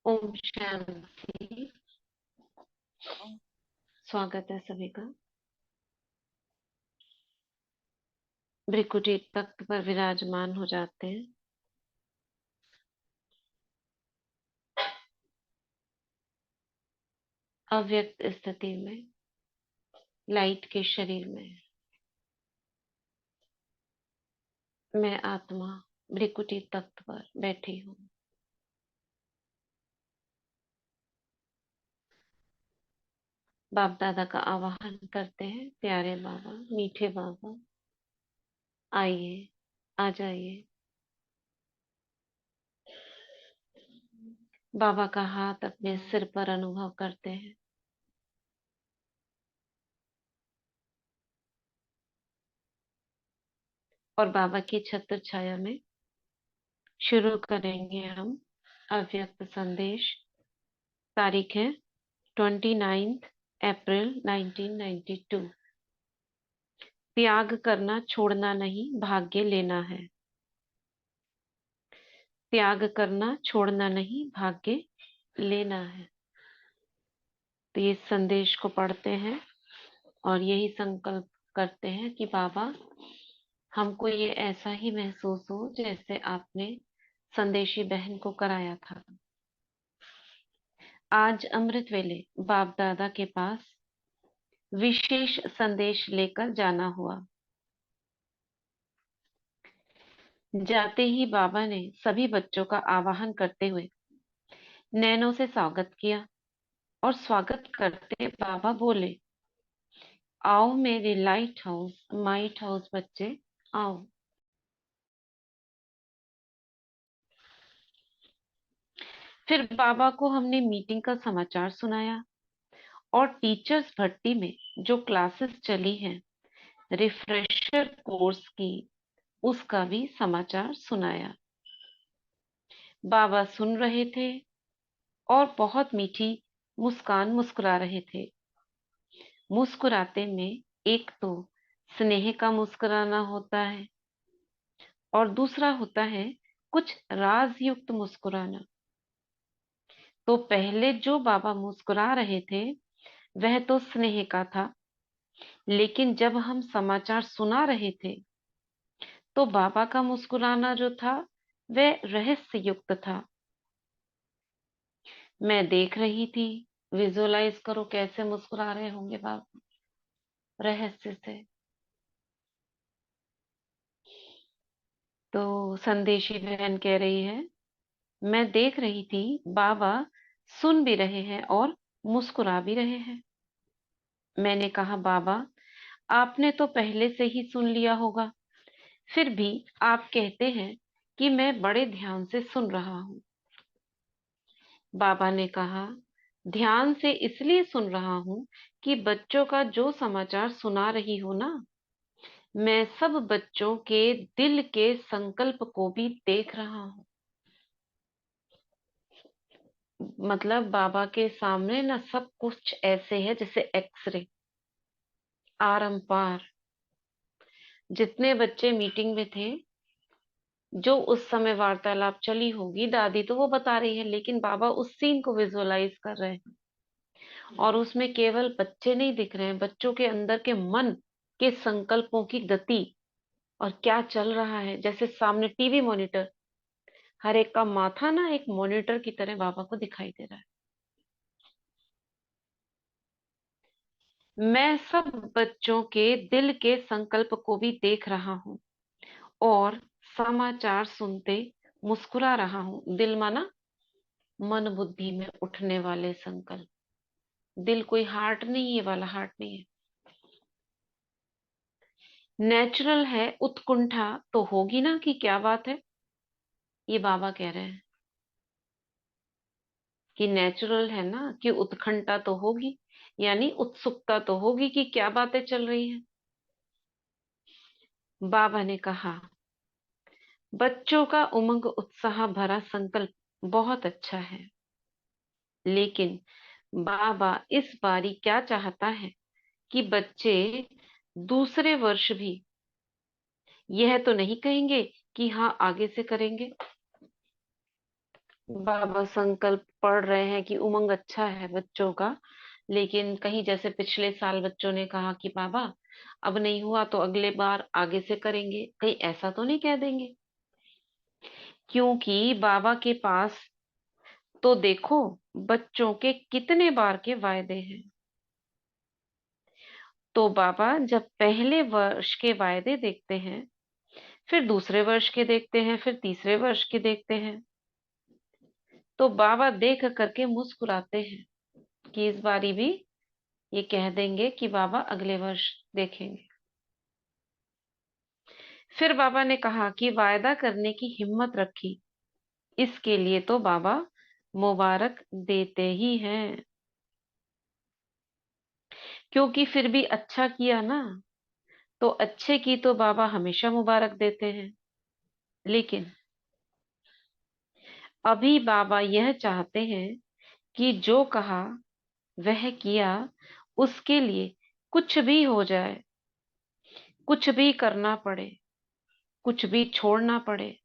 ओम शांति। स्वागत है सभी का। भृकुटी तख्त पर विराजमान हो जाते हैं। अव्यक्त स्थिति में लाइट के शरीर में मैं आत्मा भृकुटी तख्त पर बैठी हूँ। बाप दादा का आवाहन करते हैं। प्यारे बाबा, मीठे बाबा, आइए, आ जाइए। बाबा का हाथ अपने सिर पर अनुभव करते हैं। और बाबा की छत्र छाया में शुरू करेंगे हम अव्यक्त संदेश। तारीख है 29 अप्रैल 1992। त्याग करना छोड़ना नहीं, भाग्य लेना है। त्याग करना छोड़ना नहीं, भाग्य लेना है। तो ये संदेश को पढ़ते हैं और यही संकल्प करते हैं कि बाबा, हमको ये ऐसा ही महसूस हो जैसे आपने संदेशी बहन को कराया था। आज अमृत वेले बाप दादा के पास विशेष संदेश लेकर जाना हुआ। जाते ही बाबा ने सभी बच्चों का आवाहन करते हुए नैनों से स्वागत किया और स्वागत करते बाबा बोले, आओ मेरे लाइट हाउस माइट हाउस बच्चे, आओ। फिर बाबा को हमने मीटिंग का समाचार सुनाया और टीचर्स भट्टी में जो क्लासेस चली हैं रिफ्रेशर कोर्स की, उसका भी समाचार सुनाया। बाबा सुन रहे थे और बहुत मीठी मुस्कान मुस्कुरा रहे थे। मुस्कुराते में एक तो स्नेह का मुस्कुराना होता है और दूसरा होता है कुछ राज युक्त मुस्कुराना। तो पहले जो बाबा मुस्कुरा रहे थे वह तो स्नेह का था, लेकिन जब हम समाचार सुना रहे थे तो बाबा का मुस्कुराना जो था वह रहस्य युक्त था। मैं देख रही थी। विजुअलाइज करो कैसे मुस्कुरा रहे होंगे बाबा, रहस्य से। तो संदेशी बहन कह रही है, मैं देख रही थी बाबा सुन भी रहे हैं और मुस्कुरा भी रहे हैं। मैंने कहा, बाबा आपने तो पहले से ही सुन लिया होगा, फिर भी आप कहते हैं कि मैं बड़े ध्यान से सुन रहा हूँ। बाबा ने कहा, ध्यान से इसलिए सुन रहा हूँ कि बच्चों का जो समाचार सुना रही हो ना, मैं सब बच्चों के दिल के संकल्प को भी देख रहा हूँ। मतलब बाबा के सामने ना सब कुछ ऐसे है जैसे एक्सरे, आरम पार। जितने बच्चे मीटिंग में थे, जो उस समय वार्तालाप चली होगी, दादी तो वो बता रही है, लेकिन बाबा उस सीन को विजुअलाइज कर रहे हैं। और उसमें केवल बच्चे नहीं दिख रहे हैं, बच्चों के अंदर के मन के संकल्पों की गति और क्या चल रहा है। जैसे सामने टीवी मॉनिटर, हर एक का माथा ना एक मॉनिटर की तरह बाबा को दिखाई दे रहा है। मैं सब बच्चों के दिल के संकल्प को भी देख रहा हूँ और समाचार सुनते मुस्कुरा रहा हूँ। दिल माना मन बुद्धि में उठने वाले संकल्प। दिल कोई हार्ट नहीं, ये वाला हार्ट नहीं है। नेचुरल है उत्कुंठा तो होगी ना, कि क्या बात है। ये बाबा कह रहे हैं कि नेचुरल है ना, कि उत्कंठा तो होगी, यानी उत्सुकता तो होगी कि क्या बातें चल रही हैं। बाबा ने कहा, बच्चों का उमंग उत्साह भरा संकल्प बहुत अच्छा है, लेकिन बाबा इस बारी क्या चाहता है कि बच्चे दूसरे वर्ष भी यह तो नहीं कहेंगे कि हाँ आगे से करेंगे। बाबा संकल्प पढ़ रहे हैं कि उमंग अच्छा है बच्चों का, लेकिन कहीं जैसे पिछले साल बच्चों ने कहा कि बाबा अब नहीं हुआ तो अगले बार आगे से करेंगे, कहीं ऐसा तो नहीं कह देंगे? क्योंकि बाबा के पास तो देखो बच्चों के कितने बार के वायदे हैं। तो बाबा जब पहले वर्ष के वायदे देखते हैं, फिर दूसरे वर्ष के देखते हैं, फिर तीसरे वर्ष के देखते हैं, तो बाबा देख करके मुस्कुराते हैं कि इस बारी भी ये कह देंगे कि बाबा अगले वर्ष देखेंगे। फिर बाबा ने कहा कि वायदा करने की हिम्मत रखी, इसके लिए तो बाबा मुबारक देते ही हैं, क्योंकि फिर भी अच्छा किया ना, तो अच्छे की तो बाबा हमेशा मुबारक देते हैं। लेकिन अभी बाबा यह चाहते हैं कि जो कहा वह किया, उसके लिए कुछ भी हो जाए, कुछ भी करना पड़े, कुछ भी छोड़ना पड़े,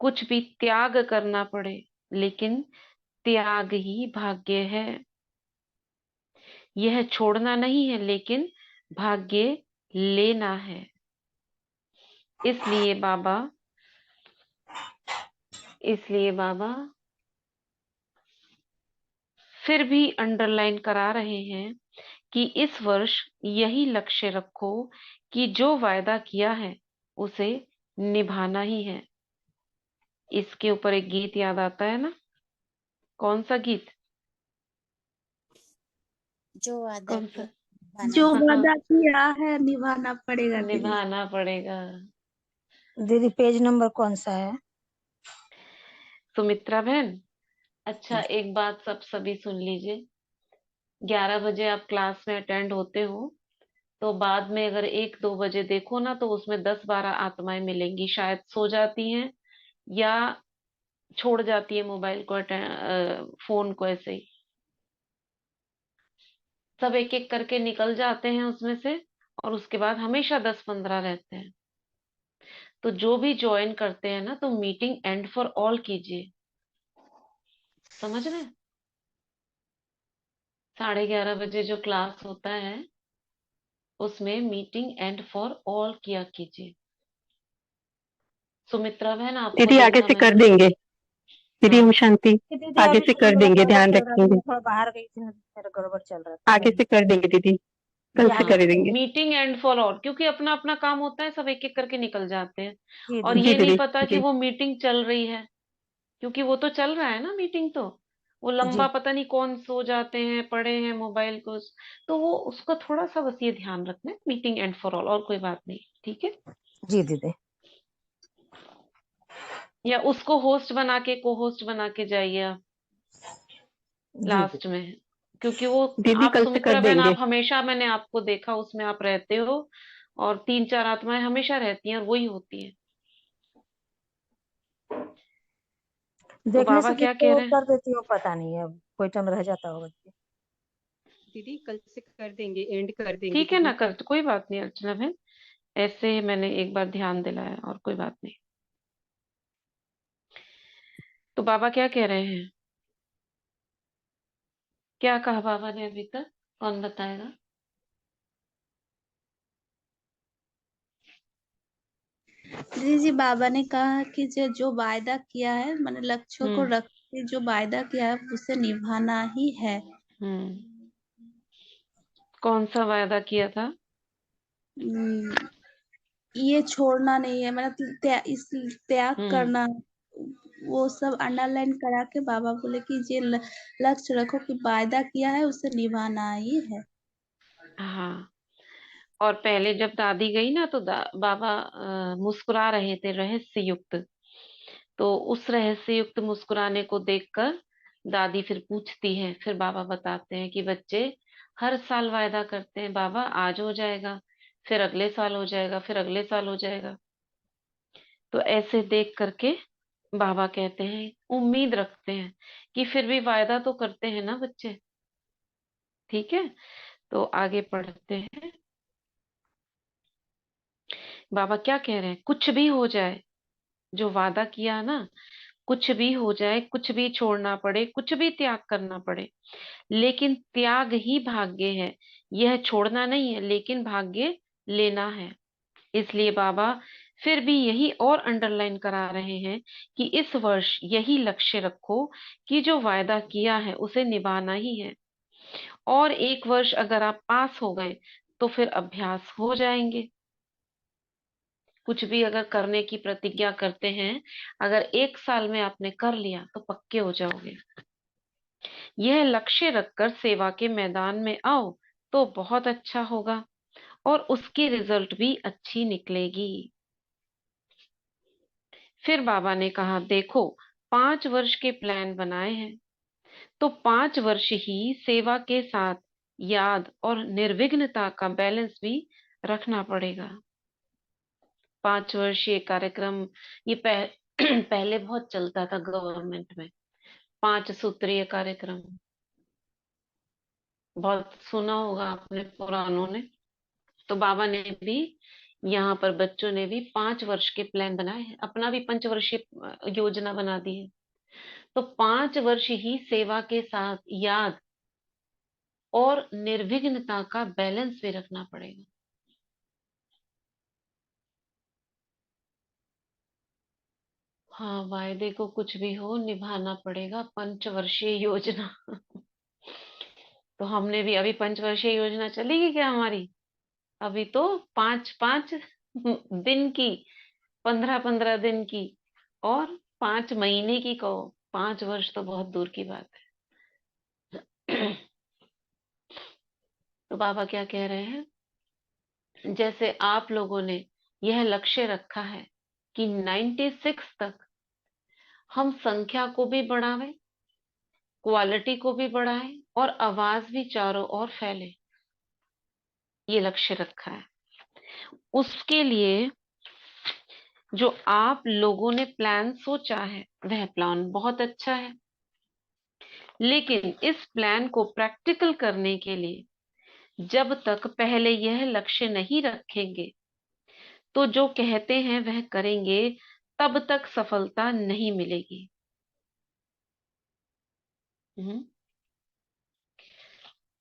कुछ भी त्याग करना पड़े, लेकिन त्याग ही भाग्य है। यह छोड़ना नहीं है, लेकिन भाग्य लेना है। इसलिए बाबा इसलिए बाबा फिर भी अंडरलाइन करा रहे हैं कि इस वर्ष यही लक्ष्य रखो कि जो वायदा किया है उसे निभाना ही है। इसके ऊपर एक गीत याद आता है ना? कौन सा गीत? जो वादा कौन किया सा? निभाना जो है। वादा किया है निभाना पड़ेगा दीदी। निभाना पड़ेगा। दीदी पेज नंबर कौन सा है? सुमित्रा बहन, अच्छा जी एक बात सब सभी सुन लीजिए। 11 बजे आप क्लास में अटेंड होते हो, तो बाद में अगर 1-2 बजे देखो ना, तो उसमें 10-12 आत्माएं मिलेंगी, शायद सो जाती हैं या छोड़ जाती है मोबाइल को, फोन को ऐसे ही। सब एक एक करके निकल जाते हैं उसमें से, और उसके बाद हमेशा 10-15 रहते हैं। तो जो भी ज्वाइन करते हैं ना, तो मीटिंग एंड फॉर ऑल कीजिए, समझ रहे हैं? 11:30 बजे जो क्लास होता है, उसमें मीटिंग एंड फॉर ऑल किया कीजिए। सुमित्रा बहन, आपको दीदी आगे देखा से कर मैंने। देंगे। दीदी हाँ, ओम शांति। दीदी आगे अभी से कर मेरा देंगे, गड़बड़ ध्यान चल रहा था, रखेंगे। मैं थोड़ा बाहर गई थी ना, मेरा गड़बड़ चल रहा था आगे नहीं। से कर देंगे दीदी, कल जी से आगे हाँ, कर से कर। देंगे। मीटिंग एंड फॉर ऑल, क्योंकि अपना अपना काम होता है, सब एक एक करके निकल जाते हैं, जी और दीदी। जी ये नहीं दीदी पता कि जी वो मीटिंग चल रही है। क्योंकि वो तो चल रहा है ना मीटिंग, तो वो जी लंबा पता नहीं कौन सो जाते हैं, पड़े हैं मोबाइल को, तो वो उसका थोड़ा सा बस ये ध्यान रखना है, मीटिंग एंड फॉर ऑल, और कोई बात नहीं, ठीक है? जी दीदी। या उसको होस्ट बना के, को होस्ट बना के जाइए आप जी लास्ट दीदी। में, क्योंकि वो दीदी आप कल से कर सुमित्रा बहन, देंगे। आप हमेशा, मैंने आपको देखा उसमें आप रहते हो, और 3-4 आत्माएं हमेशा रहती हैं और वही होती हैं। तो देखने बाबा से क्या कह जिसको रहे हैं? कर देती हूँ पता नहीं है, कोई टाइम रह जाता होगा। दीदी कल से कर देंगे, एंड कर देंगे ठीक है ना, दीदी। कर, कोई बात नहीं अर्चना बहन, ऐसे मैंने एक बार ध्यान दिलाया, और कोई बात नहीं। तो बाबा क्या कह रहे हैं? क्या कहा बाबा ने अभी तक? कौन बताएगा? दीदी जी, बाबा ने कहा कि जो जो वायदा किया है, मैंने लक्ष्यों को हम्म। रख के जो वायदा किया है उसे निभाना ही है। हम्म। कौन सा वायदा किया था? हम्म, ये छोड़ना नहीं है, मतलब इस त्याग हम्म। करना, वो सब अंडरलाइन करा के बाबा बोले कि ये लक्ष्य रखो कि वायदा किया है उसे निभाना ही है। हाँ, और पहले जब दादी गई ना, तो बाबा मुस्कुरा रहे थे रहस्य युक्त। तो उस रहस्य युक्त मुस्कुराने को देखकर दादी फिर पूछती है, फिर बाबा बताते हैं कि बच्चे हर साल वायदा करते हैं, बाबा आज हो जाएगा, फिर अगले साल हो जाएगा, फिर अगले साल हो जाएगा। तो ऐसे देख करके बाबा कहते हैं, उम्मीद रखते हैं कि फिर भी वायदा तो करते हैं ना बच्चे। ठीक है, तो आगे पढ़ते हैं। बाबा क्या कह रहे हैं? कुछ भी हो जाए, जो वादा किया ना, कुछ भी हो जाए, कुछ भी छोड़ना पड़े, कुछ भी त्याग करना पड़े, लेकिन त्याग ही भाग्य है। यह छोड़ना नहीं है, लेकिन भाग्य लेना है। इसलिए बाबा फिर भी यही और अंडरलाइन करा रहे हैं कि इस वर्ष यही लक्ष्य रखो कि जो वायदा किया है उसे निभाना ही है। और एक वर्ष अगर आप पास हो गए तो फिर अभ्यास हो जाएंगे। कुछ भी अगर करने की प्रतिज्ञा करते हैं, अगर एक साल में आपने कर लिया तो पक्के हो जाओगे। यह लक्ष्य रखकर सेवा के मैदान में आओ तो बहुत अच्छा होगा और उसकी रिजल्ट भी अच्छी निकलेगी। फिर बाबा ने कहा, देखो 5 वर्ष के प्लान बनाए हैं, तो 5 वर्ष ही सेवा के साथ याद और निर्विघ्नता का बैलेंस भी रखना पड़ेगा। 5 वर्षीय कार्यक्रम ये पहले बहुत चलता था गवर्नमेंट में। 5 सूत्रीय कार्यक्रम बहुत सुना होगा आपने, पुरानों ने। तो बाबा ने भी, यहाँ पर बच्चों ने भी 5 वर्ष के प्लान बनाए हैं, अपना भी 5 वर्षीय योजना बना दी है। तो 5 वर्ष ही सेवा के साथ याद और निर्विघ्नता का बैलेंस भी रखना पड़ेगा। हाँ, वायदे को कुछ भी हो निभाना पड़ेगा, 5 वर्षीय योजना। तो हमने भी अभी 5 वर्षीय योजना चलेगी क्या हमारी? अभी तो 5-5 दिन की, 15-15 दिन की, और 5 महीने की कहो, 5 वर्ष तो बहुत दूर की बात है। तो बाबा क्या कह रहे हैं, जैसे आप लोगों ने यह लक्ष्य रखा है कि 96 तक हम संख्या को भी बढ़ावें, क्वालिटी को भी बढ़ाएं और आवाज भी चारों ओर फैले, ये लक्ष्य रखा है। उसके लिए जो आप लोगों ने प्लान सोचा है वह प्लान बहुत अच्छा है, लेकिन इस प्लान को प्रैक्टिकल करने के लिए जब तक पहले यह लक्ष्य नहीं रखेंगे तो जो कहते हैं वह करेंगे, तब तक सफलता नहीं मिलेगी।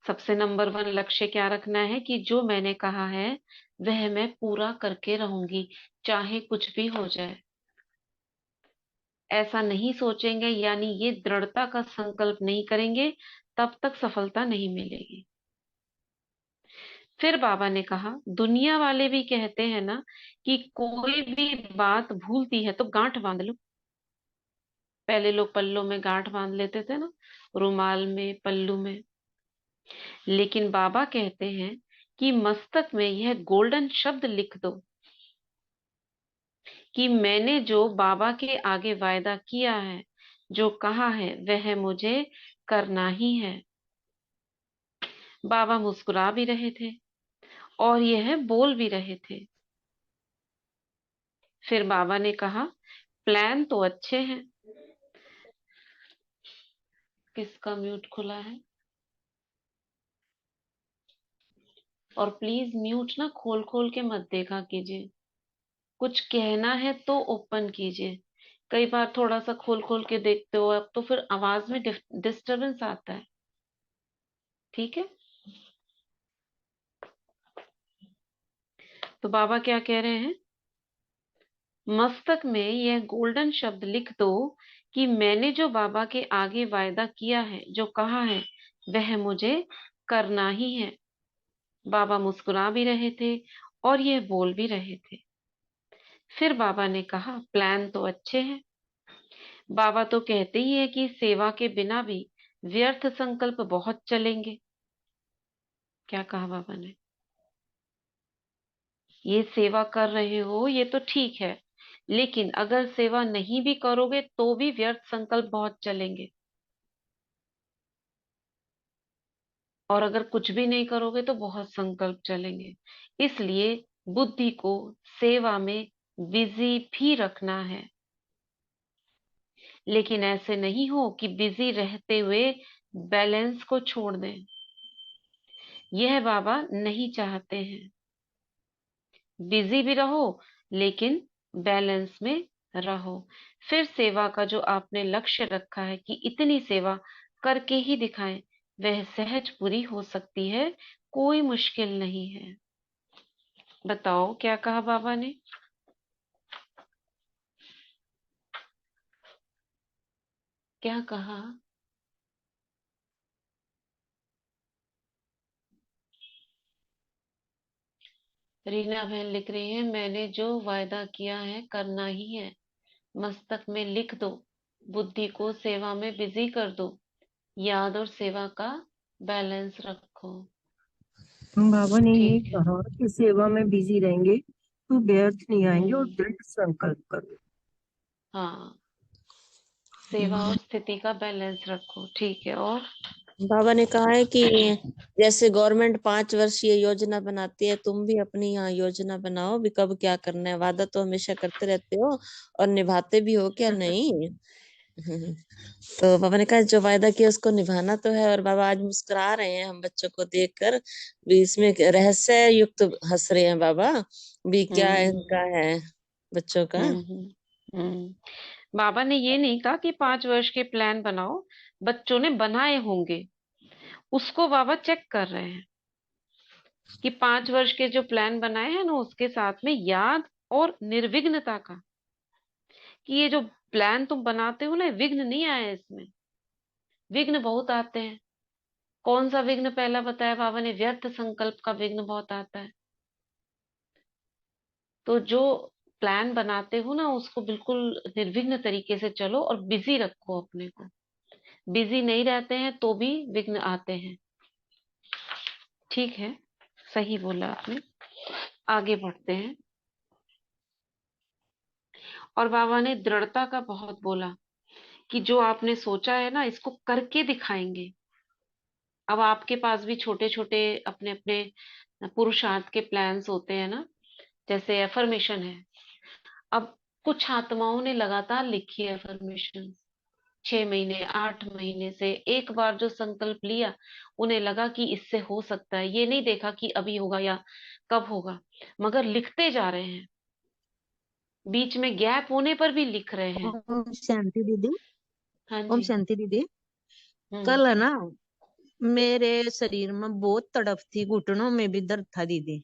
सबसे नंबर 1 लक्ष्य क्या रखना है कि जो मैंने कहा है वह मैं पूरा करके रहूंगी, चाहे कुछ भी हो जाए। ऐसा नहीं सोचेंगे, यानी ये दृढ़ता का संकल्प नहीं करेंगे, तब तक सफलता नहीं मिलेगी। फिर बाबा ने कहा, दुनिया वाले भी कहते हैं ना कि कोई भी बात भूलती है तो गांठ बांध लो। पहले लोग पल्लों में गांठ बांध लेते थे ना, रुमाल में, पल्लू में। लेकिन बाबा कहते हैं कि मस्तक में यह गोल्डन शब्द लिख दो कि मैंने जो बाबा के आगे वायदा किया है, जो कहा है वह मुझे करना ही है। बाबा मुस्कुरा भी रहे थे और यह बोल भी रहे थे। फिर बाबा ने कहा, प्लान तो अच्छे हैं। किसका म्यूट खुला है? और प्लीज म्यूट ना खोल खोल के मत देखा कीजिए, कुछ कहना है तो ओपन कीजिए। कई बार थोड़ा सा खोल खोल के देखते हो आप तो फिर आवाज में डिस्टरबेंस आता है। ठीक है, तो बाबा क्या कह रहे हैं, मस्तक में यह गोल्डन शब्द लिख दो कि मैंने जो बाबा के आगे वायदा किया है, जो कहा है वह मुझे करना ही है। बाबा मुस्कुरा भी रहे थे और यह बोल भी रहे थे। फिर बाबा ने कहा, प्लान तो अच्छे हैं। बाबा तो कहते ही है कि सेवा के बिना भी व्यर्थ संकल्प बहुत चलेंगे। क्या कहा बाबा ने? ये सेवा कर रहे हो ये तो ठीक है, लेकिन अगर सेवा नहीं भी करोगे तो भी व्यर्थ संकल्प बहुत चलेंगे, और अगर कुछ भी नहीं करोगे तो बहुत संकल्प चलेंगे। इसलिए बुद्धि को सेवा में बिजी भी रखना है, लेकिन ऐसे नहीं हो कि बिजी रहते हुए बैलेंस को छोड़ दें। यह बाबा नहीं चाहते हैं। बिजी भी रहो लेकिन बैलेंस में रहो। फिर सेवा का जो आपने लक्ष्य रखा है कि इतनी सेवा करके ही दिखाएं, वह सहज पूरी हो सकती है, कोई मुश्किल नहीं है। बताओ क्या कहा बाबा ने? क्या कहा? रीना बहन लिख रही है, मैंने जो वायदा किया है करना ही है। मस्तक में लिख दो, बुद्धि को सेवा में बिजी कर दो, याद और सेवा का बैलेंस रखो। बाबा ने ये ठीक है। कहा कि सेवा में बिजी रहेंगे तो व्यर्थ नहीं आएंगे और हम्म। दृढ़ संकल्प करो। हाँ, सेवा और स्थिति का बैलेंस रखो। ठीक है। और बाबा ने कहा है कि जैसे गवर्नमेंट 5 वर्षीय योजना बनाती है, तुम भी अपनी यहाँ योजना बनाओ, भी कब क्या करना है। वादा तो हमेशा करते रहते हो और निभाते भी हो क्या नहीं? तो बाबा ने कहा जो वायदा किया उसको निभाना तो है। और बाबा आज मुस्कुरा रहे हैं हम बच्चों को देखकर भी, इसमें रहस्य युक्त हंस रहे हैं बाबा भी, क्या हम्म। इनका है बच्चों का। हम्म। बाबा ने ये नहीं कहा कि 5 वर्ष के प्लान बनाओ, बच्चों ने बनाए होंगे, उसको बाबा चेक कर रहे हैं कि 5 वर्ष के जो प्लान बनाए हैं ना, उसके साथ में याद और निर्विघ्नता का, कि ये जो प्लान तुम बनाते हो ना, विघ्न नहीं आए इसमें। विघ्न बहुत आते हैं। कौन सा विघ्न पहला बताया बाबा ने? व्यर्थ संकल्प का विघ्न बहुत आता है। तो जो प्लान बनाते हो ना, उसको बिल्कुल निर्विघ्न तरीके से चलो और बिजी रखो अपने को। बिजी नहीं रहते हैं तो भी विघ्न आते हैं। ठीक है, सही बोला आपने। आगे बढ़ते हैं। और बाबा ने दृढ़ता का बहुत बोला कि जो आपने सोचा है ना, इसको करके दिखाएंगे। अब आपके पास भी छोटे छोटे अपने अपने पुरुषार्थ के प्लान्स होते हैं ना, जैसे एफर्मेशन है। अब कुछ आत्माओं ने लगातार लिखी है एफर्मेशन, 6 महीने 8 महीने से एक बार जो संकल्प लिया, उन्हें लगा कि इससे हो सकता है। ये नहीं देखा कि अभी होगा या कब होगा, मगर लिखते जा रहे हैं। बीच में गैप होने पर भी लिख रहे हैं। ओम शांति दीदी। हाँ ओम जी। शांति दीदी। हम्म। कल है ना, मेरे शरीर में बहुत तड़प थी, घुटनों में भी दर्द था दीदी।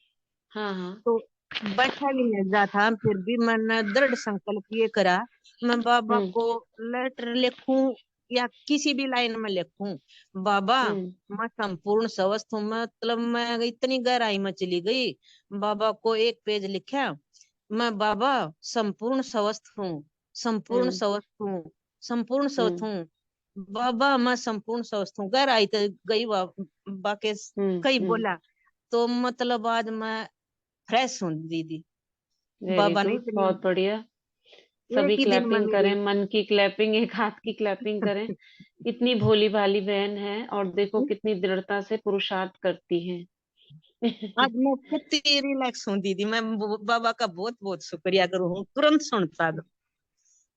हाँ हाँ। तो बैठा भी नहीं जा था, फिर भी मैंने दृढ़ संकल्प ये करा, मैं बाबा हम्म। को लेटर लिखूं या किसी भी लाइन में लिखूं, बाबा हम्म। मैं संपूर्ण स्वस्थ हूँ। मतलब मैं इतनी गहराई में चली गई, बाबा को एक पेज लिखा, मैं बाबा संपूर्ण स्वस्थ हूँ, संपूर्ण हम्म। स्वस्थ हूँ, संपूर्ण स्वस्थ हम्म। हूँ। बाबा मैं संपूर्ण स्वस्थ हूँ, गहराई तो गई बाकी कई हम्म। बोला। तो मतलब आज मैं फ्रेश हूँ दीदी। वेरी बाबा ने गुड, इतनी बहुत बढ़िया। एक सभी ही दिन में क्लैपिंग मेरी करें, मन की क्लैपिंग, एक हाथ की क्लैपिंग करें। इतनी भोली भाली बहन है और देखो कितनी दृढ़ता से पुरुषार्थ करती है। आज मैं कितनी रिलैक्स हूँ दीदी। मैं बाबा का बहुत बहुत शुक्रिया करूँ, तुरंत सुनता दो।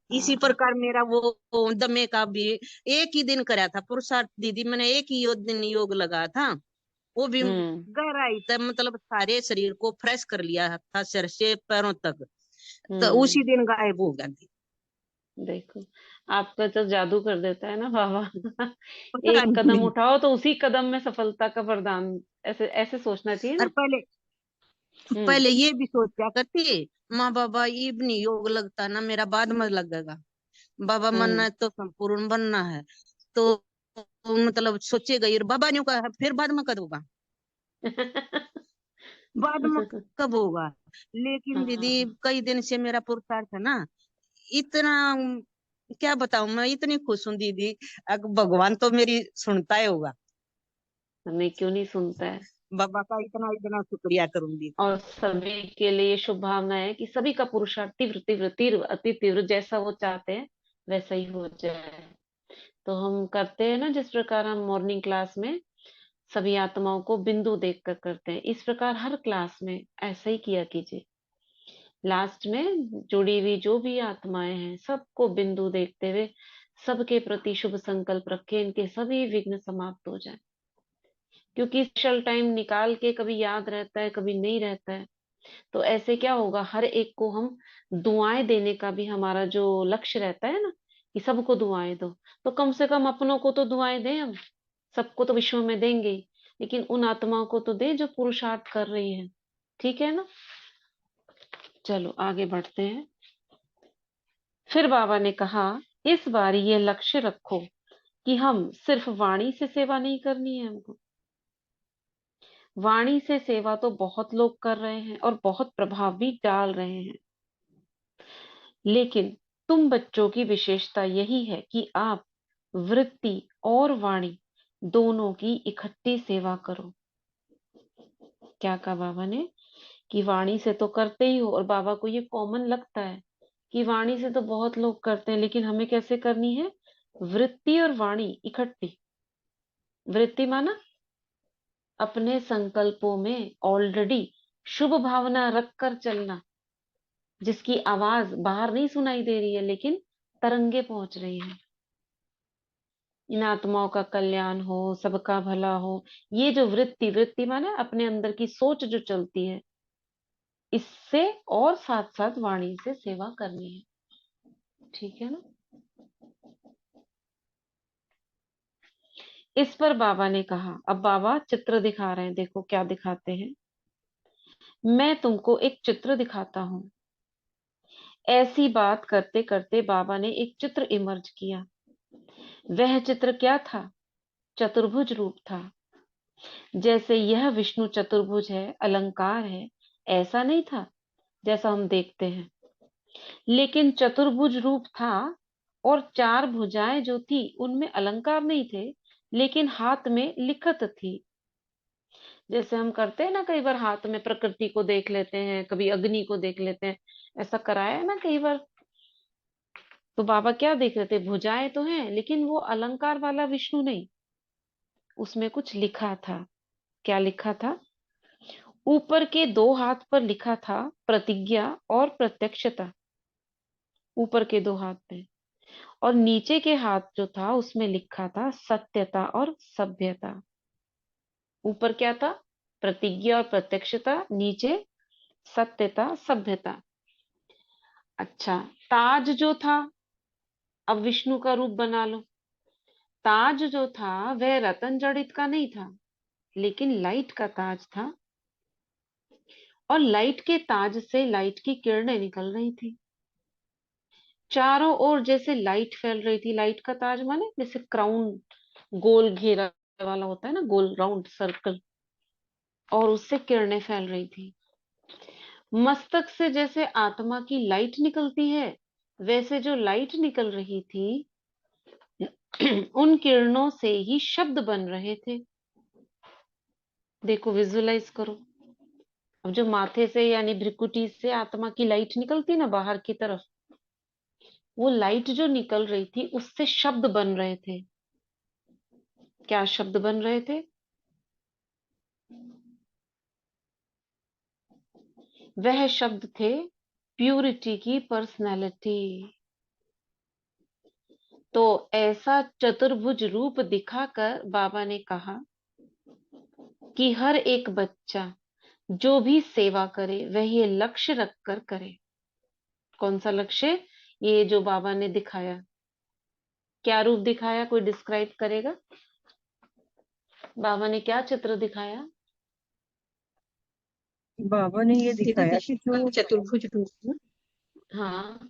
इसी हाँ। प्रकार मेरा वो दमे का भी एक ही दिन करा था पुरुषार्थ दीदी। मैंने एक ही दिन योग लगा था, वो भी हम्म। गहराई तक, मतलब सारे शरीर को फ्रेश कर लिया था, सिर से पैरों तक। तो उसी हम्म। दिन गायब हो गया थी। देखो, आपका तो जादू कर देता है ना बाबा। पता एक कदम नहीं। उठाओ तो उसी कदम में सफलता का वरदान। ऐसे ऐसे सोचना चाहिए और ना। पहले हम्म। पहले ये भी सोचा करती, माँ बाबा ये भी नहीं योग लगता ना, मेरा बाद में लगेगा। बाबा हम्म। मनना है तो संपूर्ण बनना है। तो मतलब सोचेगा ये, बाबा ने कहा फिर बाद में कब होगा, बाद में कब होगा। लेकिन दीदी हाँ, कई दिन से मेरा पुरुषार्थ है ना, इतना क्या बताऊं, मैं इतनी खुश हूँ दीदी। भगवान तो मेरी सुनता ही होगा। हमें क्यों नहीं सुनता है। बाबा का इतना इतना शुक्रिया करूंगी। और सभी के लिए शुभकामनाएं है कि सभी का पुरुषार्थ तीव्र तीव्र तीव्र अति तीव्र, जैसा वो चाहते हैं वैसा ही हो जाए। तो हम करते हैं ना, जिस प्रकार हम मॉर्निंग क्लास में सभी आत्माओं को बिंदु देखकर करते हैं, इस प्रकार हर क्लास में ऐसा ही किया कीजिए। लास्ट में जुड़ी हुई जो भी आत्माएं हैं, सबको बिंदु देखते हुए सबके प्रति शुभ संकल्प रखें, इनके सभी विघ्न समाप्त हो जाए। क्योंकि स्पेशल टाइम निकाल के कभी याद रहता है, कभी नहीं रहता है। तो ऐसे क्या होगा, हर एक को हम दुआएं देने का भी हमारा जो लक्ष्य रहता है ना, कि सबको दुआएं दो, तो कम से कम अपनों को तो दुआएं दें हम। सबको तो विश्व में देंगे ही, लेकिन उन आत्माओं को तो दें जो पुरुषार्थ कर रही है। ठीक है ना। चलो आगे बढ़ते हैं। फिर बाबा ने कहा, इस बार ये लक्ष्य रखो कि हम सिर्फ वाणी से सेवा नहीं करनी है हमको। वाणी से सेवा तो बहुत लोग कर रहे हैं और बहुत प्रभाव भी डाल रहे हैं, लेकिन तुम बच्चों की विशेषता यही है कि आप वृत्ति और वाणी दोनों की इकट्ठी सेवा करो। क्या कहा बाबा ने, कि वाणी से तो करते ही हो, और बाबा को ये कॉमन लगता है कि वाणी से तो बहुत लोग करते हैं, लेकिन हमें कैसे करनी है, वृत्ति और वाणी इकट्ठी। वृत्ति माना अपने संकल्पों में ऑलरेडी शुभ भावना रख कर चलना, जिसकी आवाज बाहर नहीं सुनाई दे रही है लेकिन तरंगे पहुंच रही है। इन आत्माओं का कल्याण हो, सबका भला हो, ये जो वृत्ति, वृत्ति माने अपने अंदर की सोच जो चलती है, इससे और साथ साथ वाणी से सेवा करनी है। ठीक है ना। इस पर बाबा ने कहा, अब बाबा चित्र दिखा रहे हैं, देखो क्या दिखाते हैं। मैं तुमको एक चित्र दिखाता हूं। ऐसी बात करते करते बाबा ने एक चित्र इमर्ज किया। वह चित्र क्या था, चतुर्भुज रूप था। जैसे यह विष्णु चतुर्भुज है, अलंकार है, ऐसा नहीं था जैसा हम देखते हैं, लेकिन चतुर्भुज रूप था। और चार भुजाएं जो थी उनमें अलंकार नहीं थे, लेकिन हाथ में लिखत थी। जैसे हम करते हैं ना, कई बार हाथ में प्रकृति को देख लेते हैं, कभी अग्नि को देख लेते हैं, ऐसा कराया है ना कई बार। तो बाबा क्या देख रहे थे, भुजाएं तो हैं लेकिन वो अलंकार वाला विष्णु नहीं, उसमें कुछ लिखा था। क्या लिखा था, ऊपर के दो हाथ पर लिखा था प्रतिज्ञा और प्रत्यक्षता, ऊपर के दो हाथ पे। और नीचे के हाथ जो था उसमें लिखा था सत्यता और सभ्यता। ऊपर क्या था, प्रतिज्ञा और प्रत्यक्षता, नीचे सत्यता सभ्यता। अच्छा, ताज जो था, अब विष्णु का रूप बना लो। ताज जो था वह रतन जड़ित का नहीं था, लेकिन लाइट का ताज था। और लाइट के ताज से लाइट की किरणें निकल रही थी चारों ओर, जैसे लाइट फैल रही थी। लाइट का ताज माने जैसे क्राउन, गोल घेरा वाला होता है ना, गोल राउंड सर्कल, और उससे किरणें फैल रही थी। मस्तक से जैसे आत्मा की लाइट निकलती है, वैसे जो लाइट निकल रही थी उन किरणों से ही शब्द बन रहे थे। देखो विजुअलाइज करो। अब जो माथे से यानी भ्रिकुटी से आत्मा की लाइट निकलती ना बाहर की तरफ, वो लाइट जो निकल रही थी उससे शब्द बन रहे थे। क्या शब्द बन रहे थे, वह शब्द थे प्यूरिटी की पर्सनैलिटी। तो ऐसा चतुर्भुज रूप दिखाकर बाबा ने कहा कि हर एक बच्चा जो भी सेवा करे वह ये लक्ष्य रखकर करे। कौन सा लक्ष्य, ये जो बाबा ने दिखाया, क्या रूप दिखाया, कोई डिस्क्राइब करेगा। बाबा ने क्या चित्र दिखाया, बाबा ने ये दीदी दिखाया कि विष्णु जो का चतुर्भुज रूप है, हाँ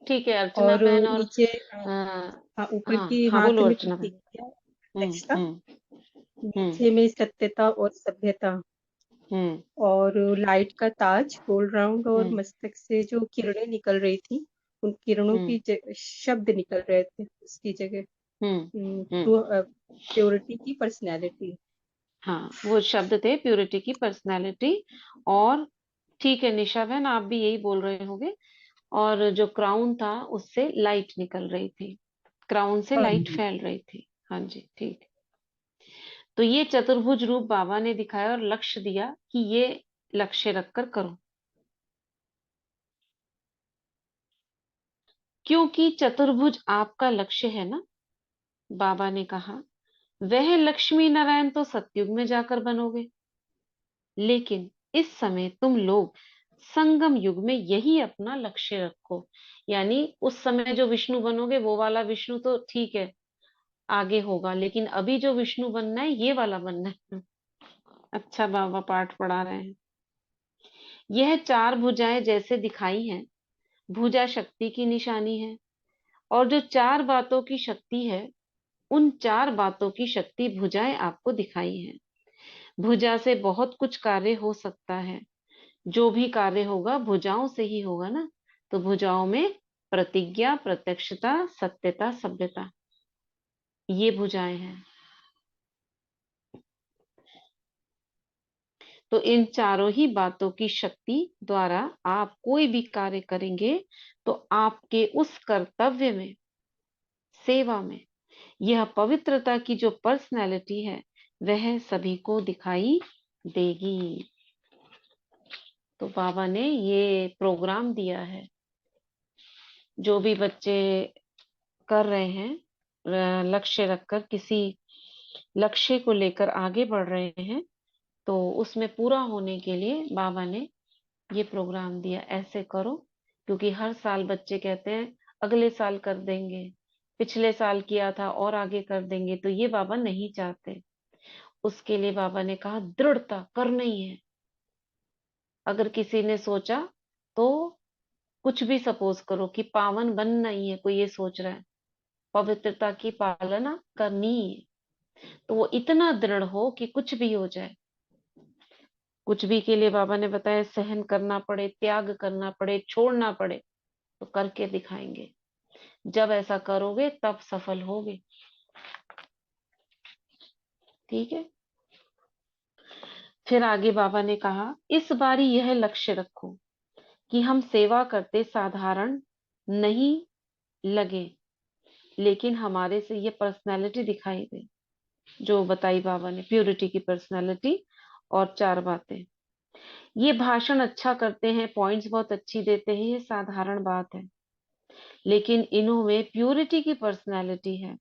ठीक है अर्चना और बहन। और नीचे हाँ ऊपर हाँ के हाँ, हाथ बोलो में अर्चना बहन। प्रतिज्ञा, हम्म दक्षता, हम्म हम्म नीचे में सत्यता और सभ्यता, हम्म और लाइट का ताज गोल राउंड, और हम्म मस्तक से जो किरणें निकल रही थी उन किरणों हम्म की शब्द निकल रहे थे उसकी जगह। हम्म। प्योरिटी की पर्सनैलिटी। हाँ, वो शब्द थे प्यूरिटी की पर्सनालिटी। और ठीक है निशा बहन, आप भी यही बोल रहे होगे। और जो क्राउन था उससे लाइट निकल रही थी, क्राउन से हाँ लाइट जी, फैल रही थी। हाँ जी ठीक। तो ये चतुर्भुज रूप बाबा ने दिखाया और लक्ष्य दिया कि ये लक्ष्य रखकर करो। क्योंकि चतुर्भुज आपका लक्ष्य है ना, बाबा ने कहा वह लक्ष्मी नारायण तो सतयुग में जाकर बनोगे, लेकिन इस समय तुम लोग संगम युग में यही अपना लक्ष्य रखो। यानी उस समय जो विष्णु बनोगे वो वाला विष्णु तो ठीक है, आगे होगा, लेकिन अभी जो विष्णु बनना है ये वाला बनना है। अच्छा बाबा पाठ पढ़ा रहे हैं। यह चार भुजाएं जैसे दिखाई हैं, भुजा शक्ति की निशानी है, और जो चार बातों की शक्ति है, उन चार बातों की शक्ति भुजाएं आपको दिखाई हैं। भुजा से बहुत कुछ कार्य हो सकता है, जो भी कार्य होगा भुजाओं से ही होगा ना। तो भुजाओं में प्रतिज्ञा, प्रत्यक्षता, सत्यता, सभ्यता, ये भुजाएं हैं। तो इन चारों ही बातों की शक्ति द्वारा आप कोई भी कार्य करेंगे तो आपके उस कर्तव्य में, सेवा में, यह पवित्रता की जो पर्सनैलिटी है वह सभी को दिखाई देगी। तो बाबा ने ये प्रोग्राम दिया है। जो भी बच्चे कर रहे हैं, लक्ष्य रखकर किसी लक्ष्य को लेकर आगे बढ़ रहे हैं, तो उसमें पूरा होने के लिए बाबा ने ये प्रोग्राम दिया, ऐसे करो। क्योंकि हर साल बच्चे कहते हैं अगले साल कर देंगे, पिछले साल किया था और आगे कर देंगे, तो ये बाबा नहीं चाहते। उसके लिए बाबा ने कहा दृढ़ता करना ही है। अगर किसी ने सोचा तो कुछ भी सपोज करो कि पावन बनना ही है, कोई ये सोच रहा है पवित्रता की पालना करनी ही है, तो वो इतना दृढ़ हो कि कुछ भी हो जाए। कुछ भी के लिए बाबा ने बताया सहन करना पड़े, त्याग करना पड़े, छोड़ना पड़े, तो करके दिखाएंगे। जब ऐसा करोगे तब सफल होगे। ठीक है। फिर आगे बाबा ने कहा इस बारी यह लक्ष्य रखो कि हम सेवा करते साधारण नहीं लगे, लेकिन हमारे से ये पर्सनालिटी दिखाई दे जो बताई बाबा ने, प्योरिटी की पर्सनालिटी। और चार बातें, ये भाषण अच्छा करते हैं, पॉइंट्स बहुत अच्छी देते हैं, ये साधारण बात है, लेकिन इनमें प्योरिटी की पर्सनालिटी है,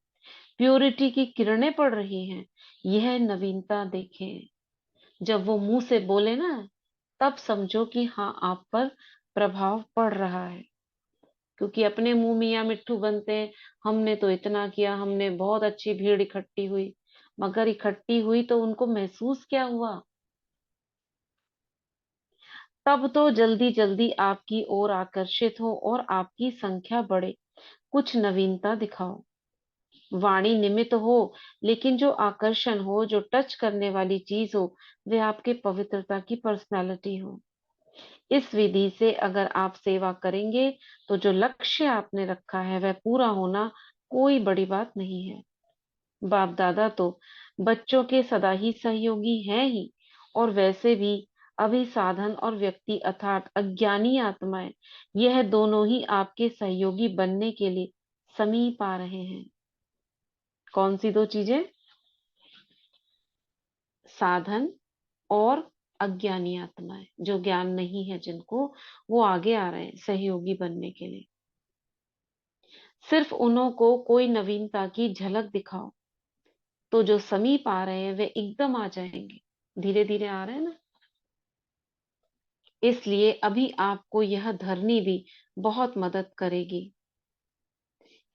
प्योरिटी की किरणें पड़ रही हैं, यह नवीनता देखें। जब वो मुंह से बोले ना, तब समझो कि हाँ आप पर प्रभाव पड़ रहा है। क्योंकि अपने मुंह मियां मिट्ठू बनते हैं, हमने तो इतना किया, हमने बहुत अच्छी भीड़ इकट्ठी हुई, मगर इकट्ठी हुई तो उनको महसूस क्या हुआ? तब तो जल्दी जल्दी आपकी ओर आकर्षित हो और आपकी संख्या बढ़े। कुछ नवीनता दिखाओ। वाणी निमित्त हो, लेकिन जो आकर्षण हो, जो टच करने वाली चीज हो, वे आपके पवित्रता की पर्सनालिटी हो। इस विधि से अगर आप सेवा करेंगे तो जो लक्ष्य आपने रखा है वह पूरा होना कोई बड़ी बात नहीं है। बाप दादा तो बच्चों के सदा ही सहयोगी हैं ही, और वैसे भी अभी साधन और व्यक्ति अर्थात अज्ञानी आत्माएं, यह दोनों ही आपके सहयोगी बनने के लिए समीप आ रहे हैं। कौन सी दो चीजें? साधन और अज्ञानी आत्माएं, जो ज्ञान नहीं है जिनको, वो आगे आ रहे हैं सहयोगी बनने के लिए। सिर्फ उन्हों को कोई नवीनता की झलक दिखाओ, तो जो समीप आ रहे हैं वे एकदम आ जाएंगे। धीरे धीरे आ रहे हैं ना। इसलिए अभी आपको यह धरनी भी बहुत मदद करेगी,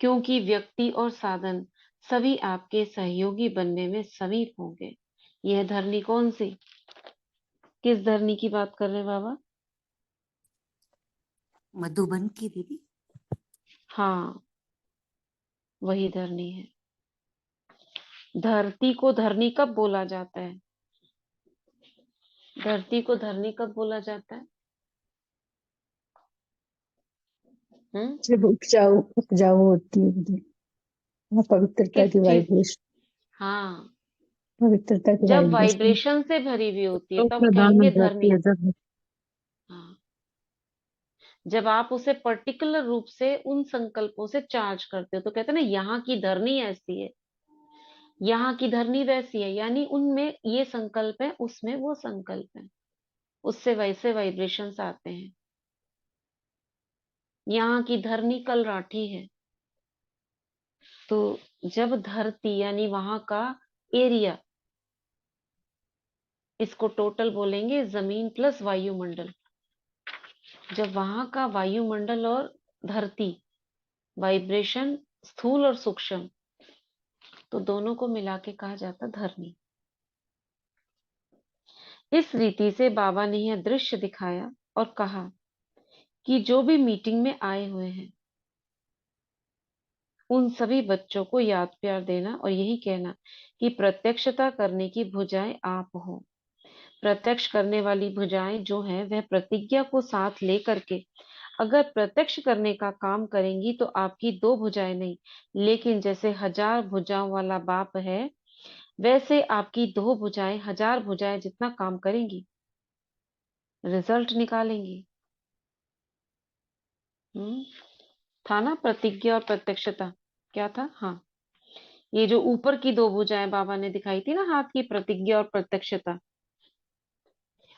क्योंकि व्यक्ति और साधन सभी आपके सहयोगी बनने में समीप होंगे। यह धरनी कौन सी, किस धरनी की बात कर रहे हैं बाबा? मधुबन की दीदी। हाँ, वही धरनी है। धरती को धरनी कब बोला जाता है? धरती को धरनी कब बोला जाता है? जब उपजाऊ उपजाऊ होती है दीदी, वहाँ पवित्रता किस की चीज? वाइब्रेशन, हाँ, पवित्रता की जब वाइब्रेशन वाइब्रेशन से भरी हुई होती है तो तब प्रदान हो कहेंगे जाती धरनी। है जब हाँ, जब आप उसे पर्टिकुलर रूप से उन संकल्पों से चार्ज करते हो तो कहते हैं ना यहाँ की धरनी ऐसी है, यहाँ की धरनी वैसी है, यानी उनमें ये संकल्प है, उसमें वो संकल्प है, उससे वैसे वाइब्रेशंस आते हैं। यहाँ की धरनी कल राठी है, तो जब धरती यानी वहां का एरिया इसको टोटल बोलेंगे जमीन प्लस वायुमंडल। जब वहां का वायुमंडल और धरती, वाइब्रेशन स्थूल और सूक्ष्म, तो दोनों को मिला के कहा जाता धरनी। इस रीति से बाबा ने यह दृश्य दिखाया और कहा कि जो भी मीटिंग में आए हुए हैं उन सभी बच्चों को याद प्यार देना और यही कहना कि प्रत्यक्षता करने की भुजाएं आप हो। प्रत्यक्ष करने वाली भुजाएं जो हैं वह प्रतिज्ञा को साथ लेकर के अगर प्रत्यक्ष करने का काम करेंगी तो आपकी दो भुजाएं नहीं, लेकिन जैसे 1000 भुजाओं वाला बाप है वैसे आपकी दो भुजाएं 1000 भुजाएं जितना काम करेंगी, रिजल्ट निकालेंगी। था ना प्रतिज्ञा और प्रत्यक्षता, क्या था? हाँ, ये जो ऊपर की दो भुजाएं बाबा ने दिखाई थी ना हाथ की, प्रतिज्ञा और प्रत्यक्षता,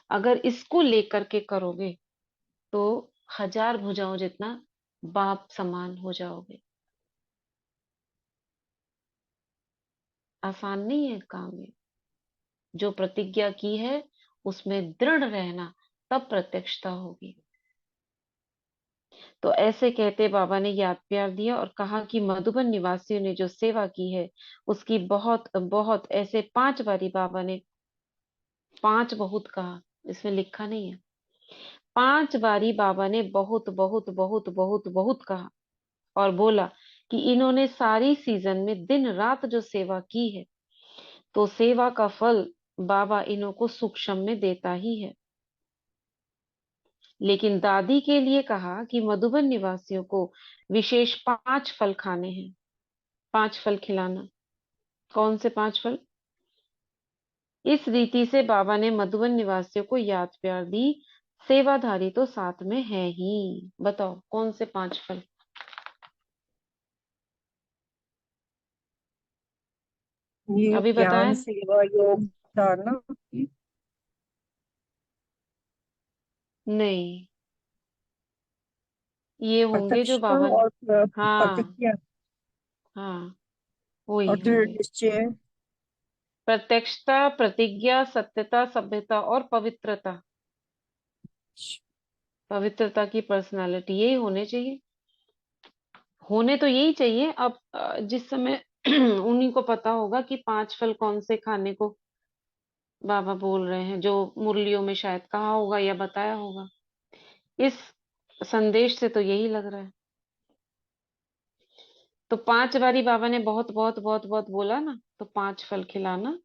अगर इसको लेकर के करोगे तो 1000 भुजाओं जितना बाप समान हो जाओगे। आसान नहीं है काम ये। जो प्रतिज्ञा की है उसमें दृढ़ रहना, तब प्रत्यक्षता होगी। तो ऐसे कहते बाबा ने याद प्यार दिया और कहा कि मधुबन निवासियों ने जो सेवा की है उसकी बहुत बहुत, ऐसे 5 बारी बाबा ने 5 बहुत कहा, इसमें लिखा नहीं है। 5 बारी बाबा ने बहुत बहुत बहुत बहुत बहुत कहा और बोला कि इन्होंने सारी सीजन में दिन रात जो सेवा की है तो सेवा का फल बाबा इन्हों को सूक्ष्म में देता ही है। लेकिन दादी के लिए कहा कि मधुबन निवासियों को विशेष 5 फल खाने हैं, 5 फल खिलाना। कौन से 5 फल? इस रीति से बाबा ने मधुबन निवासियों को याद प्यार दी। सेवाधारी तो साथ में है ही। बताओ कौन से 5 फल? ये अभी ज्ञान, बताया सेवा, योग, धारणा। नहीं, ये होंगे जो प्रत्यक्षता बाबा ने, और हाँ प्रतिज्ञा हाँ वही और दृढ़ होंगे। निश्चय। प्रत्यक्षता, प्रतिज्ञा, सत्यता, सभ्यता और पवित्रता। पवित्रता की पर्सनालिटी, यही होने चाहिए। होने तो यही चाहिए। अब जिस समय उन्हीं को पता होगा कि 5 फल कौन से खाने को बाबा बोल रहे हैं, जो मुरलियों में शायद कहा होगा या बताया होगा। इस संदेश से तो यही लग रहा है। तो 5 बारी बाबा ने बहुत बहुत बहुत बहुत बोला ना, तो 5 फल खिलाना।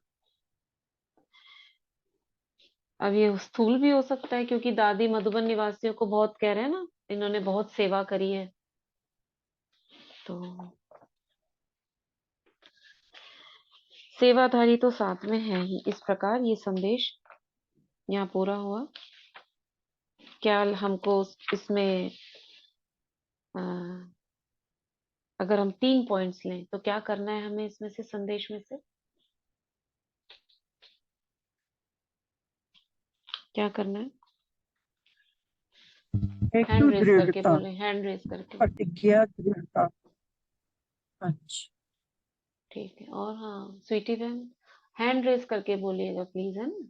अब ये स्थूल भी हो सकता है क्योंकि दादी मधुबन निवासियों को बहुत कह रहे हैं ना, इन्होंने बहुत सेवा करी है। तो सेवाधारी तो साथ में है ही। इस प्रकार ये संदेश यहाँ पूरा हुआ। क्या हमको इसमें अ, अगर हम 3 पॉइंट्स लें तो क्या करना है हमें इसमें से, संदेश में से क्या करना है? एक तो हैंड रेस करके दृढ़ता, बोले, हैंड रेस करके। प्रतिज्ञा, दृढ़ता। अच्छा, ठीक है। और हाँ स्वीटी बहन, हैंड रेस करके बोलिएगा प्लीज, है ना?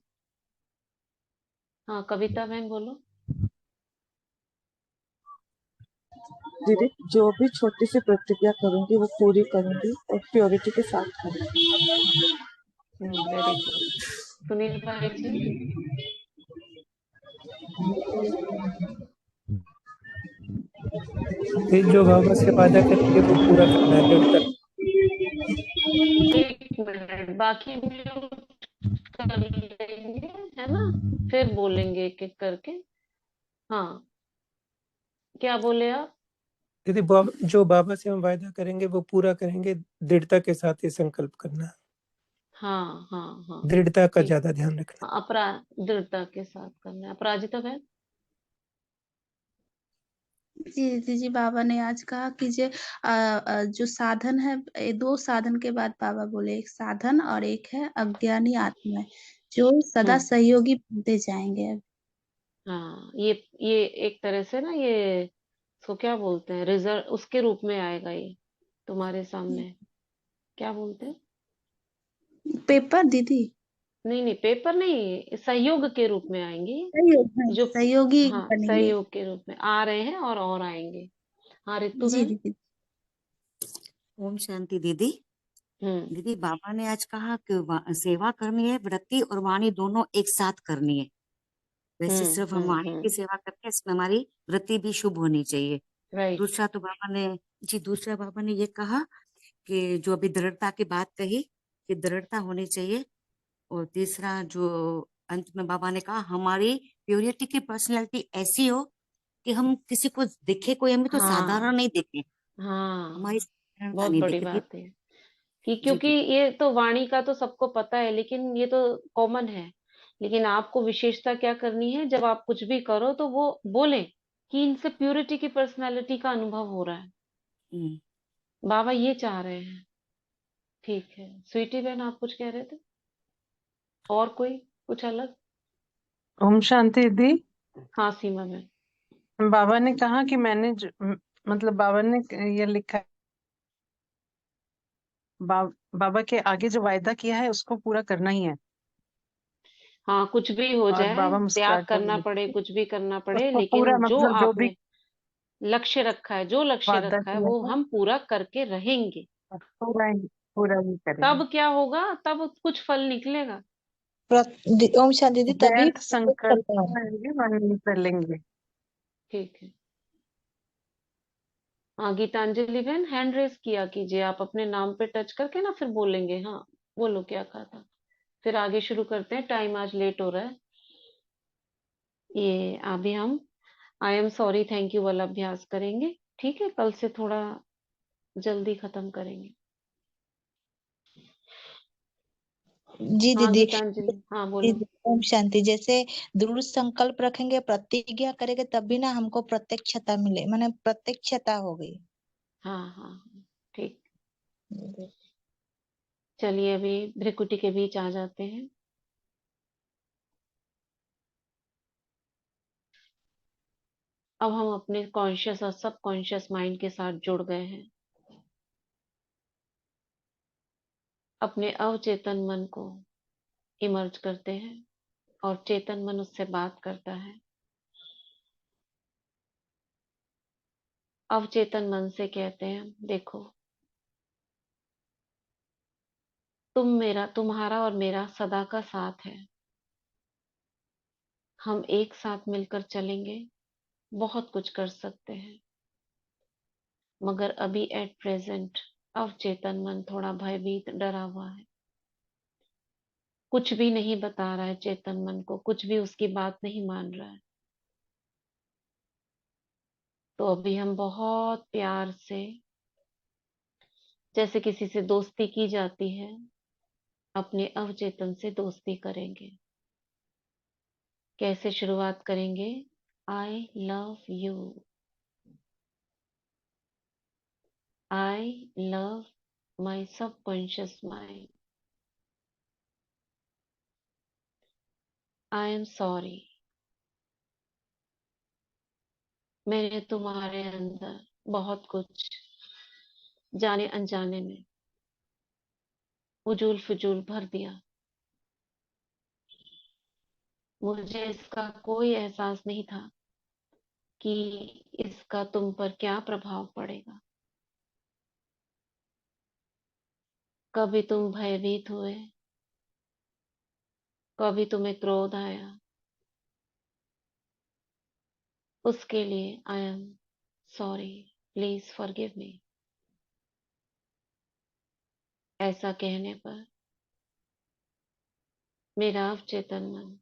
हाँ कविता बहन बोलो। दीदी जो भी छोटी सी प्रतिज्ञा करूंगी वो पूरी करूंगी और प्योरिटी के साथ करूंगी। Very good. सुनील भाई जी। फिर जो बाबा से वादा करेंगे वो पूरा करना है दृढ़ता। 1 मिनट बाकी म्यूट कर लेंगे, है ना? फिर बोलेंगे एक एक करके। हाँ क्या बोले आप? दीदी जो बाबा से हम वादा करेंगे वो पूरा करेंगे, दृढ़ता के साथ ये संकल्प करना है। हाँ हाँ हाँ दृढ़ता का ठीक। ज्यादा ध्यान रखना। हाँ, दृढ़ता के साथ करना है। अपराजिता बहन। जी जी बाबा ने आज कहा कि जो साधन है, 2 साधन के बाद बाबा बोले, एक साधन और एक है अज्ञानी आत्मा, जो सदा सहयोगी बनते जाएंगे। हाँ ये एक तरह से ना, ये इसको क्या बोलते हैं, रिजल्ट उसके रूप में आएगा ये तुम्हारे सामने। क्या बोलते हैं? पेपर दीदी। नहीं नहीं, पेपर नहीं, सहयोग के रूप में आएंगी। जो सहयोगी हाँ, बनेंगे। सहयोग के रूप में आ रहे हैं और आएंगे। हाँ रितु जी बहन। दीदी। ओम शांति दीदी। दीदी बाबा ने आज कहा कि सेवा करनी है, वृत्ति और वाणी दोनों एक साथ करनी है। वैसे सिर्फ हम वाणी की सेवा करते हैं, इसमें हमारी वृत्ति भी शुभ होनी चाहिए। राइट। दूसरा तो बाबा ने दूसरा बाबा ने ये कहा कि जो अभी दृढ़ता की बात कही कि दृढ़ता होनी चाहिए। और तीसरा जो अंत में बाबा ने कहा हमारी प्योरिटी की पर्सनैलिटी ऐसी हो कि हम किसी को दिखे, कोई हमें तो हाँ साधारण नहीं दिखे, हाँ, हमारी साधारणता बहुत नहीं बड़ी दिखे बात है कि जी क्योंकि दीदी। ये तो वाणी का तो सबको पता है, लेकिन ये तो कॉमन है। लेकिन आपको विशेषता क्या करनी है, जब आप कुछ भी करो तो वो बोले कि इनसे प्यूरिटी की पर्सनालिटी का अनुभव हो रहा है। हम्म। बाबा ये चाह रहे हैं। ठीक है स्वीटी बहन, आप कुछ कह रहे थे और कोई कुछ अलग? ओम शांति दी। हाँ सीमा बहन। बाबा ने कहा कि मैंने मतलब बाबा ने ये लिखा है, बाबा के आगे जो वायदा किया है उसको पूरा करना ही है। हाँ कुछ भी हो और जाए, बाबा त्याग मुस्कुराते करना हुए पड़े, कुछ भी करना पड़े, उसको पूरा लेकिन जो मतलब जो भी आपने लक्ष्य रखा है, जो लक्ष्य वादा रखा है किया वो है हम पूरा करके रहेंगे। पूरा ही करेंगे। तब क्या होगा, तब कुछ फल निकलेगा। ओम शांति दीदी, तभी व्यर्थ संकल्प करते हैं। करेंगे, मन नहीं चलेंगे। ठीक है। हाँ गीतांजलि बहन, हैंड रेस किया कीजिए, आप अपने नाम पे टच करके ना फिर बोलेंगे। हाँ बोलो क्या कहा था, फिर आगे शुरू करते हैं, टाइम आज लेट हो रहा है। ये अभी हम आई एम सॉरी थैंक यू वाला अभ्यास करेंगे। ठीक है, कल से थोड़ा जल्दी खत्म करेंगे। जी हाँ दीदी। गीतांजलि, हाँ बोलो। ओम शांति। जैसे दृढ़ संकल्प रखेंगे, प्रतिज्ञा करेंगे, तभी ना हमको प्रत्यक्षता मिले, माने प्रत्यक्षता हो गई। हाँ हाँ ठीक। चलिए अभी भ्रिकुटी के बीच आ जाते हैं। अब हम अपने कॉन्शियस और सब कॉन्शियस माइंड के साथ जुड़ गए हैं। अपने अवचेतन मन को इमर्ज करते हैं और चेतन मन उससे बात करता है। अवचेतन मन से कहते हैं देखो, तुम्हारा और मेरा सदा का साथ है। हम एक साथ मिलकर चलेंगे, बहुत कुछ कर सकते हैं। मगर अभी एट प्रेजेंट अवचेतन मन थोड़ा भयभीत, डरा हुआ है। कुछ भी नहीं बता रहा है चेतन मन को, कुछ भी उसकी बात नहीं मान रहा है। तो अभी हम बहुत प्यार से, जैसे किसी से दोस्ती की जाती है, अपने अवचेतन से दोस्ती करेंगे। कैसे शुरुआत करेंगे? आई love you, I love my subconscious mind, I am sorry, मैंने तुम्हारे अंदर बहुत कुछ जाने अनजाने में उजूल फजूल भर दिया। मुझे इसका कोई एहसास नहीं था कि इसका तुम पर क्या प्रभाव पड़ेगा। कभी तुम भयभीत हुए, कभी तुम्हें क्रोध आया, उसके लिए आई एम सॉरी, प्लीज फॉरगिव मी। ऐसा कहने पर मेरा अवचेतन मन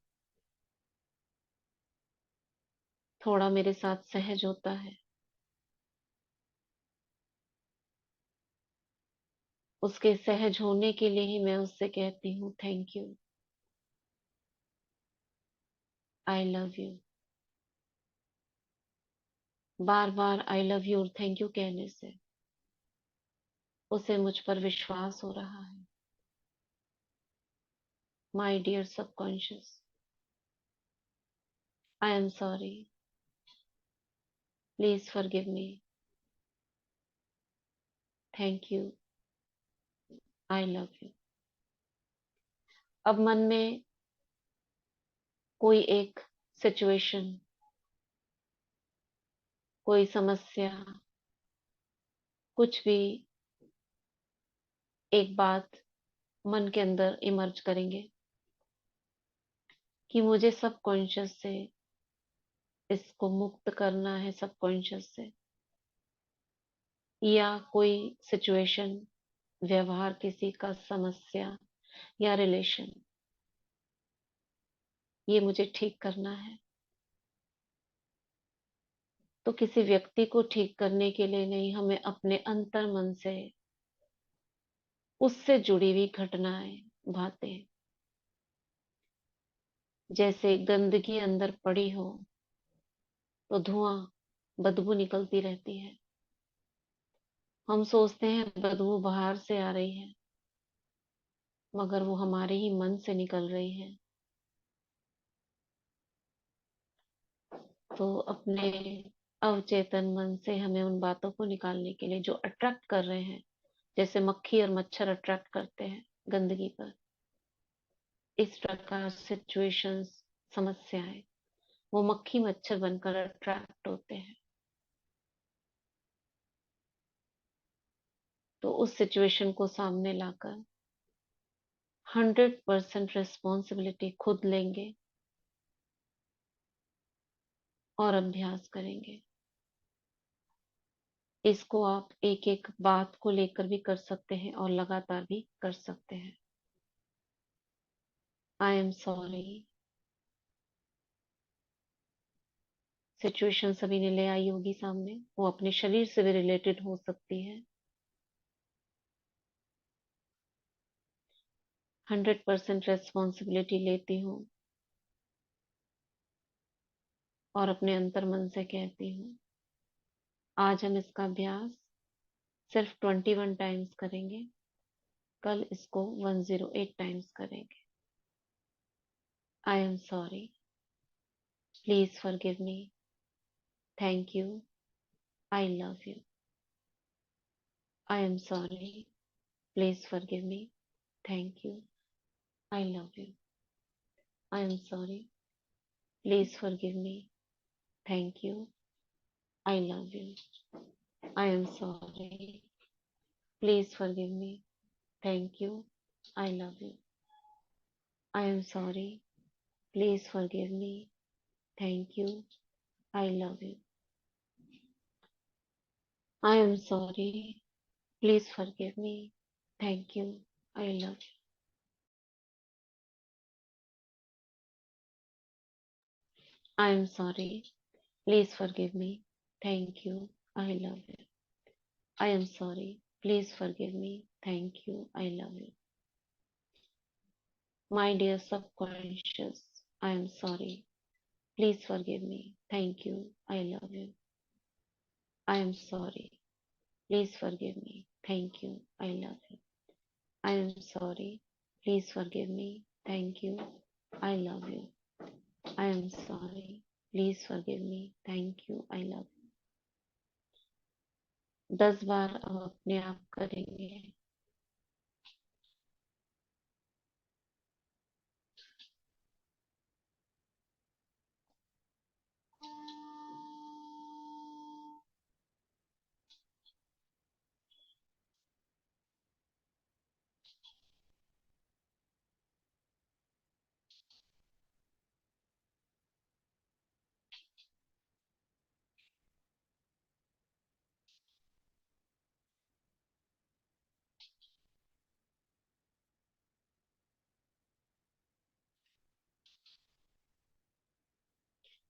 थोड़ा मेरे साथ सहज होता है। उसके सहज होने के लिए ही मैं उससे कहती हूँ thank you, I love you. बार बार आई लव यू और थैंक यू कहने से उसे मुझ पर विश्वास हो रहा है। My dear subconscious, I am sorry, please forgive me, thank you, I love you. अब मन में कोई एक सिचुएशन, कोई समस्या, कुछ भी एक बात मन के अंदर इमर्ज करेंगे कि मुझे सबकॉन्शियस से इसको मुक्त करना है, सबकॉन्शियस से, या कोई सिचुएशन, व्यवहार, किसी का समस्या या रिलेशन, ये मुझे ठीक करना है। तो किसी व्यक्ति को ठीक करने के लिए नहीं, हमें अपने अंतर मन से उससे जुड़ी हुई घटनाएं, बातें, जैसे गंदगी अंदर पड़ी हो तो धुआं, बदबू निकलती रहती है। हम सोचते हैं बदबू बाहर से आ रही है, मगर वो हमारे ही मन से निकल रही है। तो अपने अवचेतन मन से हमें उन बातों को निकालने के लिए जो अट्रैक्ट कर रहे हैं, जैसे मक्खी और मच्छर अट्रैक्ट करते हैं गंदगी पर, इस प्रकार सिचुएशंस, समस्याएं, वो मक्खी मच्छर बनकर अट्रैक्ट होते हैं। तो उस सिचुएशन को सामने लाकर 100% रिस्पॉन्सिबिलिटी खुद लेंगे और अभ्यास करेंगे। इसको आप एक एक बात को लेकर भी कर सकते हैं और लगातार भी कर सकते हैं। आई एम सॉरी। सिचुएशन सभी ने ले आई होगी सामने, वो अपने शरीर से भी रिलेटेड हो सकती है। 100% रेस्पॉन्सिबिलिटी लेती हूँ और अपने अंतर मन से कहती हूँ। आज हम इसका अभ्यास सिर्फ 21 टाइम्स करेंगे, कल इसको 108 टाइम्स करेंगे। आई am sorry, please forgive me, thank you, I love you. I am sorry, please forgive me, thank you, I love you. I am sorry, please forgive me, thank you, I love you. I am sorry, please forgive me, thank you, I love you. I am sorry, please forgive me, thank you, I love you. I am sorry. Please forgive me. Thank you. I love you. I am sorry. Please forgive me. Thank you. I love you. I am sorry. Please forgive me. Thank you. I love you. My dear subconscious, I am sorry. Please forgive me. Thank you. I love you. I am sorry. Please forgive me. Thank you. I love you. I am sorry. Please forgive me. Thank you. I love you. I am sorry. Please forgive me. Thank you. I love you. 10 बार अब अपने आप करेंगे।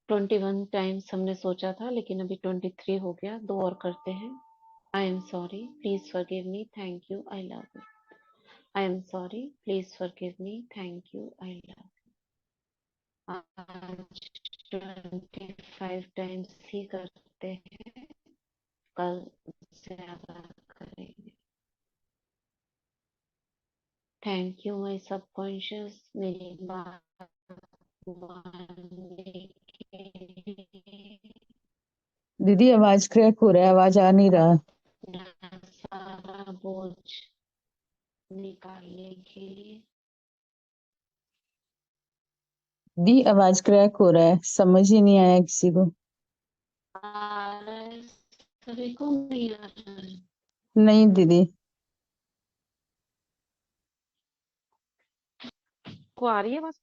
Twenty 21 times हमने सोचा था, लेकिन अभी 23 हो गया। 2 और करते हैं। आई am sorry, please forgive me, thank you, I love you. I am sorry, please forgive me, thank you, I love you. आज 25 टाइम्स ही करते हैं, कल ज्यादा करेंगे। थैंक यू माय सबकॉन्शियस, मेरी बात मानने के लिए, दीदी आवाज क्रैक हो रहा है, आवाज आ नहीं रहा। मेरा सारा बोझ निकालने के लिए। दी आवाज क्रैक हो रहा है, समझ ही नहीं आया किसी को। आ रहा है, सभी को नहीं आ रहा है। नहीं दीदी। को आ रही है बस।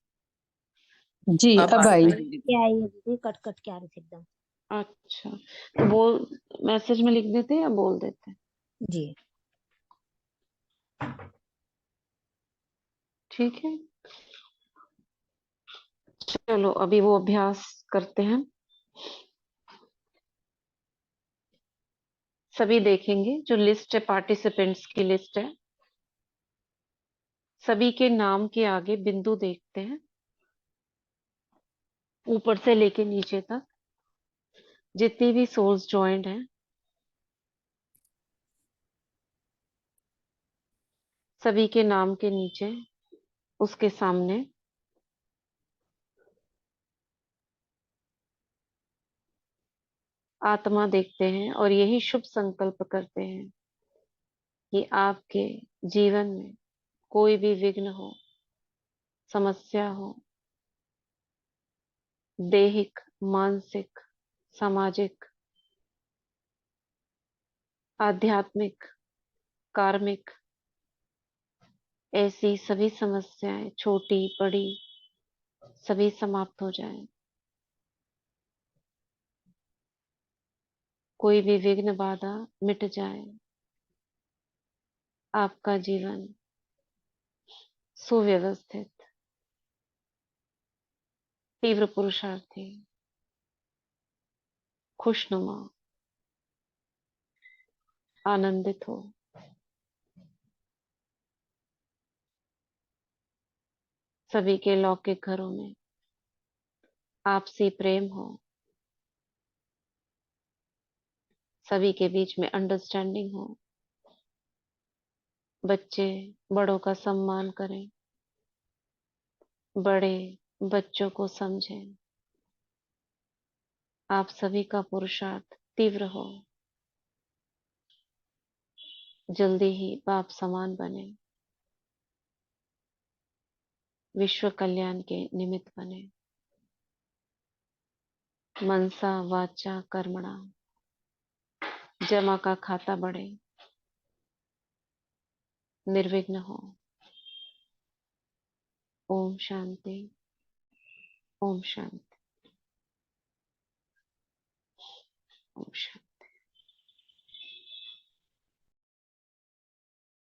जी अब आई। क्या आई है दीदी? कट कट के आ रही थी एकदम। अच्छा, तो बोल, मैसेज में लिख देते या बोल देते? जी ठीक है, चलो अभी वो अभ्यास करते हैं। सभी देखेंगे जो लिस्ट है, पार्टिसिपेंट्स की लिस्ट है, सभी के नाम के आगे बिंदु देखते हैं, ऊपर से लेके नीचे तक जितनी भी सोल्स ज्वाइंट हैं, सभी के नाम के नीचे उसके सामने आत्मा देखते हैं और यही शुभ संकल्प करते हैं कि आपके जीवन में कोई भी विघ्न हो, समस्या हो, दैहिक, मानसिक, सामाजिक, आध्यात्मिक, कार्मिक, ऐसी सभी समस्याएं छोटी बड़ी सभी समाप्त हो जाएं। कोई भी विघ्न बाधा मिट जाए। आपका जीवन सुव्यवस्थित, तीव्र पुरुषार्थी, खुशनुमा, आनंदित हो। सभी के लौकिक घरों में आपसी प्रेम हो, सभी के बीच में अंडरस्टैंडिंग हो, बच्चे बड़ों का सम्मान करें, बड़े बच्चों को समझें। आप सभी का पुरुषार्थ तीव्र हो, जल्दी ही बाप समान बने, विश्व कल्याण के निमित्त बने। मनसा वाचा कर्मणा जमा का खाता बढ़े, निर्विघ्न हो। ओम शांति, ओम शांति, ओम शांति।